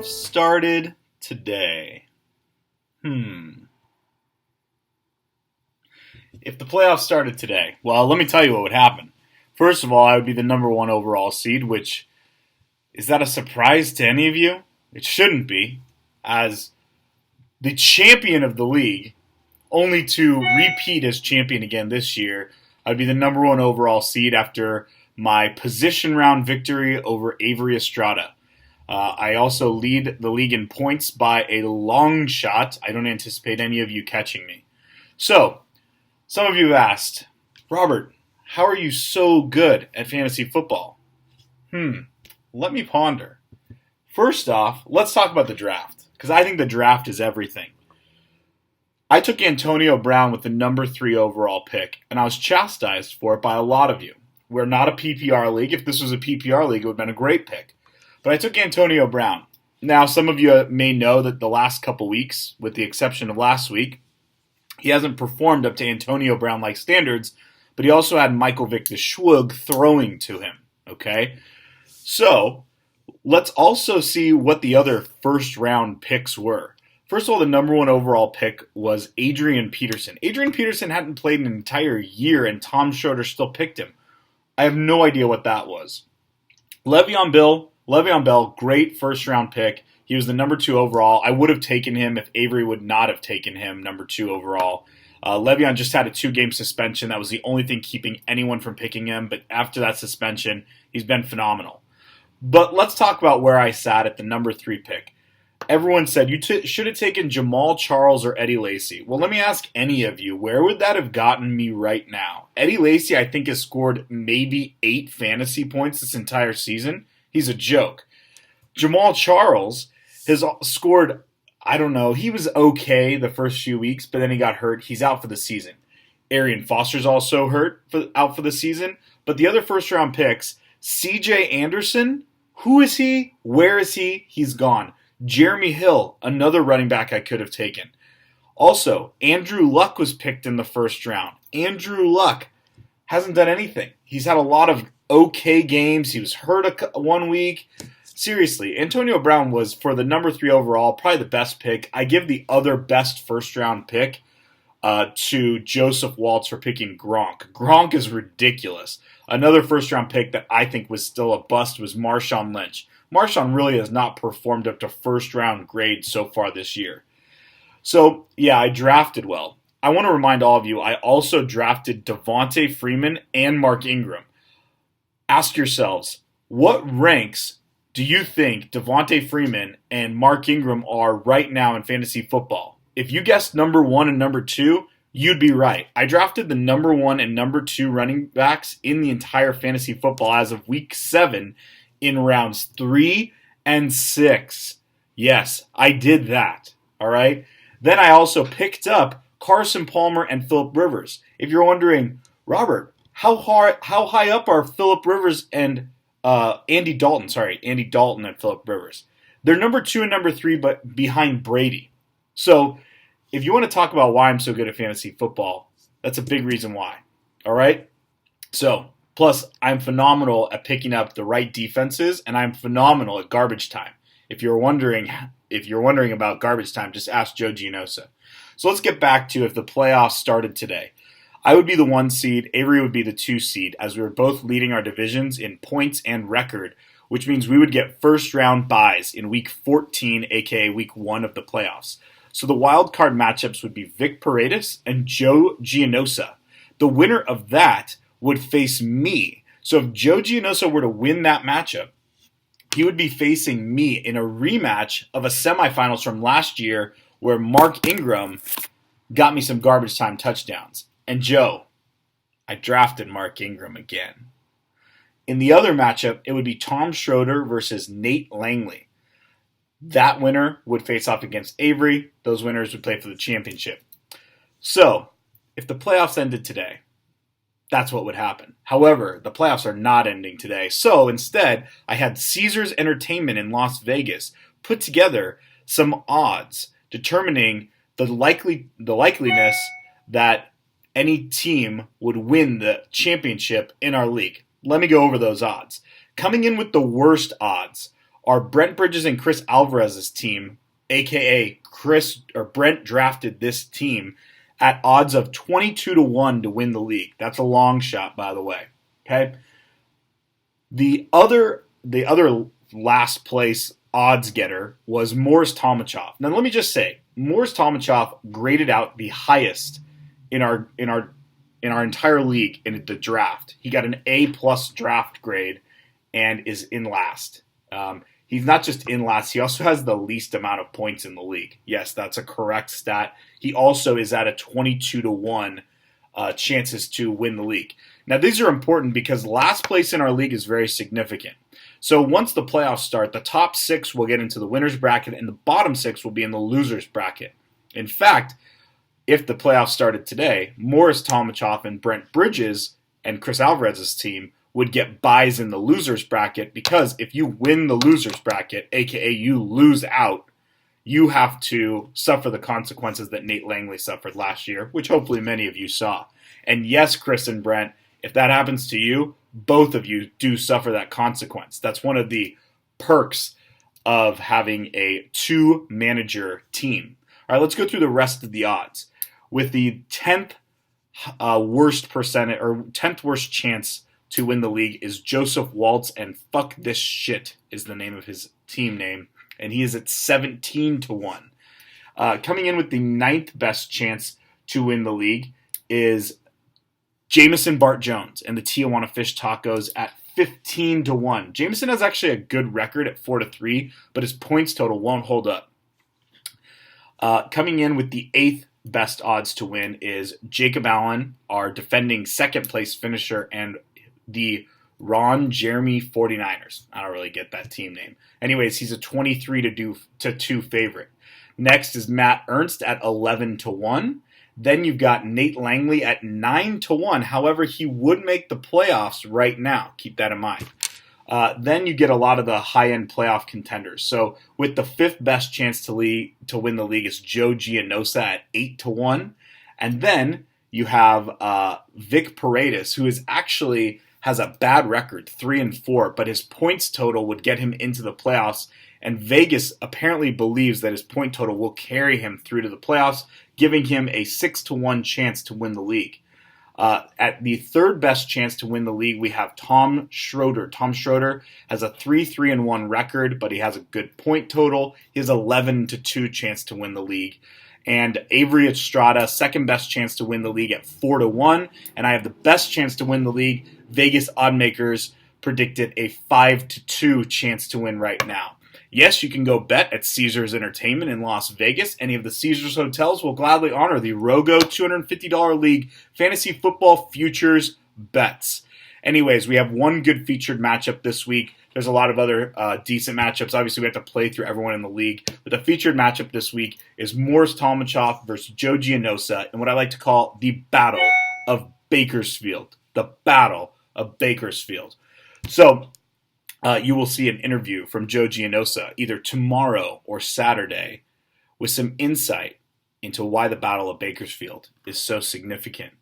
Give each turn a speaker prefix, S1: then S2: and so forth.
S1: started today. If the playoffs started today, well, let me tell you what would happen. First of all, I would be the number one overall seed, which, is that a surprise to any of you? It shouldn't be, as the champion of the league, only to repeat as champion again this year. I'd be the number one overall seed after my position round victory over Avery Estrada. I also lead the league in points by a long shot. I don't anticipate any of you catching me. So, some of you have asked, Robert, how are you so good at fantasy football? Let me ponder. First off, let's talk about the draft, because I think the draft is everything. I took Antonio Brown with the number 3 overall pick, and I was chastised for it by a lot of you. We're not a PPR league. If this was a PPR league, it would have been a great pick. But I took Antonio Brown. Now, some of you may know that the last couple weeks, with the exception of last week, he hasn't performed up to Antonio Brown-like standards, but he also had Michael Vick the Schwug throwing to him, okay? So, let's also see what the other first-round picks were. First of all, the number 1 overall pick was Adrian Peterson. Adrian Peterson hadn't played an entire year, and Tom Schroeder still picked him. I have no idea what that was. Le'Veon Bell, great first-round pick. He was the number 2 overall. I would have taken him if Avery would not have taken him, number 2 overall. Le'Veon just had a 2-game suspension. That was the only thing keeping anyone from picking him. But after that suspension, he's been phenomenal. But let's talk about where I sat at the number 3 pick. Everyone said you should have taken Jamal Charles or Eddie Lacy. Well, let me ask any of you, where would that have gotten me right now? Eddie Lacy, I think, has scored maybe 8 fantasy points this entire season. He's a joke. Jamal Charles has scored, I don't know, he was okay the first few weeks, but then he got hurt. He's out for the season. Arian Foster's also out for the season. But the other first-round picks, C.J. Anderson, who is he? Where is he? He's gone. Jeremy Hill, another running back I could have taken. Also, Andrew Luck was picked in the first round. Andrew Luck hasn't done anything. He's had a lot of okay games. He was hurt one week. Seriously, Antonio Brown was, for the number 3 overall, probably the best pick. I give the other best first-round pick to Joseph Waltz for picking Gronk. Gronk is ridiculous. Another first-round pick that I think was still a bust was Marshawn Lynch. Marshawn really has not performed up to first-round grade so far this year. So, yeah, I drafted well. I want to remind all of you, I also drafted Devontae Freeman and Mark Ingram. Ask yourselves, what ranks do you think Devontae Freeman and Mark Ingram are right now in fantasy football? If you guessed number 1 and number 2, you'd be right. I drafted the number 1 and number 2 running backs in the entire fantasy football as of week 7 in rounds 3 and 6. Yes, I did that. All right. Then I also picked up Carson Palmer and Phillip Rivers. If you're wondering, Robert, how high up are Phillip Rivers and Andy Dalton and Phillip Rivers? They're number 2 and number 3, but behind Brady. So if you want to talk about why I'm so good at fantasy football, that's a big reason why. All right. So plus, I'm phenomenal at picking up the right defenses, and I'm phenomenal at garbage time. If you're wondering about garbage time, just ask Joe Gianosa. So let's get back to if the playoffs started today. I would be the 1 seed, Avery would be the 2 seed, as we were both leading our divisions in points and record, which means we would get first-round buys in Week 14, aka Week 1 of the playoffs. So the wild card matchups would be Vic Paredes and Joe Gianosa. The winner of that would face me. So if Joe Gianosa were to win that matchup, he would be facing me in a rematch of a semifinals from last year where Mark Ingram got me some garbage time touchdowns. And Joe, I drafted Mark Ingram again. In the other matchup, it would be Tom Schroeder versus Nate Langley. That winner would face off against Avery. Those winners would play for the championship. So, if the playoffs ended today, that's what would happen. However, the playoffs are not ending today. So instead, I had Caesars Entertainment in Las Vegas put together some odds determining the likeliness that any team would win the championship in our league. Let me go over those odds. Coming in with the worst odds are Brent Bridges and Chris Alvarez's team, aka Brent drafted this team at odds of 22-1 to win the league. That's a long shot, by the way. Okay. The other last place odds getter was Morris Tomachov. Now let me just say, Morris Tomachov graded out the highest in our entire league in the draft. He got an A+ draft grade and is in last. He's not just in last, he also has the least amount of points in the league. Yes, that's a correct stat. He also is at a 22-1 chances to win the league. Now, these are important because last place in our league is very significant. So once the playoffs start, the top 6 will get into the winner's bracket and the bottom 6 will be in the loser's bracket. In fact, if the playoffs started today, Morris Tomachov and Brent Bridges and Chris Alvarez's team would get buys in the loser's bracket, because if you win the loser's bracket, aka you lose out, you have to suffer the consequences that Nate Langley suffered last year, which hopefully many of you saw. And yes, Chris and Brent, if that happens to you, both of you do suffer that consequence. That's one of the perks of having a 2-manager team. All right, let's go through the rest of the odds. With the 10th worst percentage or 10th worst chance to win the league is Joseph Waltz, and Fuck This Shit is the name of his team name, and he is at 17-1. Coming in with the 9th best chance to win the league is Jameson Bart Jones and the Tijuana Fish Tacos at 15-1. Jameson has actually a good record at 4-3, but his points total won't hold up. Coming in with the 8th best odds to win is Jacob Allen, our defending 2nd place finisher, and the Ron Jeremy 49ers. I don't really get that team name. Anyways, he's a 23-2 favorite. Next is Matt Ernst at 11-1. Then you've got Nate Langley at 9-1. However, he would make the playoffs right now. Keep that in mind. Then you get a lot of the high-end playoff contenders. So with the 5th best chance to win the league is Joe Giannosa at 8-1. And then you have Vic Paredes, who is actually has a bad record, 3-4, but his points total would get him into the playoffs. And Vegas apparently believes that his point total will carry him through to the playoffs, giving him a 6-1 chance to win the league. At the 3rd best chance to win the league, we have Tom Schroeder. Tom Schroeder has a 3-1 record, but he has a good point total. He has 11-2 chance to win the league. And Avery Estrada, 2nd best chance to win the league at 4-1. And I have the best chance to win the league. Vegas oddmakers predicted a 5-2 chance to win right now. Yes, you can go bet at Caesars Entertainment in Las Vegas. Any of the Caesars hotels will gladly honor the ROGO $250 League Fantasy Football Futures bets. Anyways, we have one good featured matchup this week. There's a lot of other decent matchups. Obviously, we have to play through everyone in the league. But the featured matchup this week is Morris Tomachov versus Joe Giannosa, and what I like to call the Battle of Bakersfield. The Battle of Bakersfield. So, you will see an interview from Joe Giannosa either tomorrow or Saturday with some insight into why the Battle of Bakersfield is so significant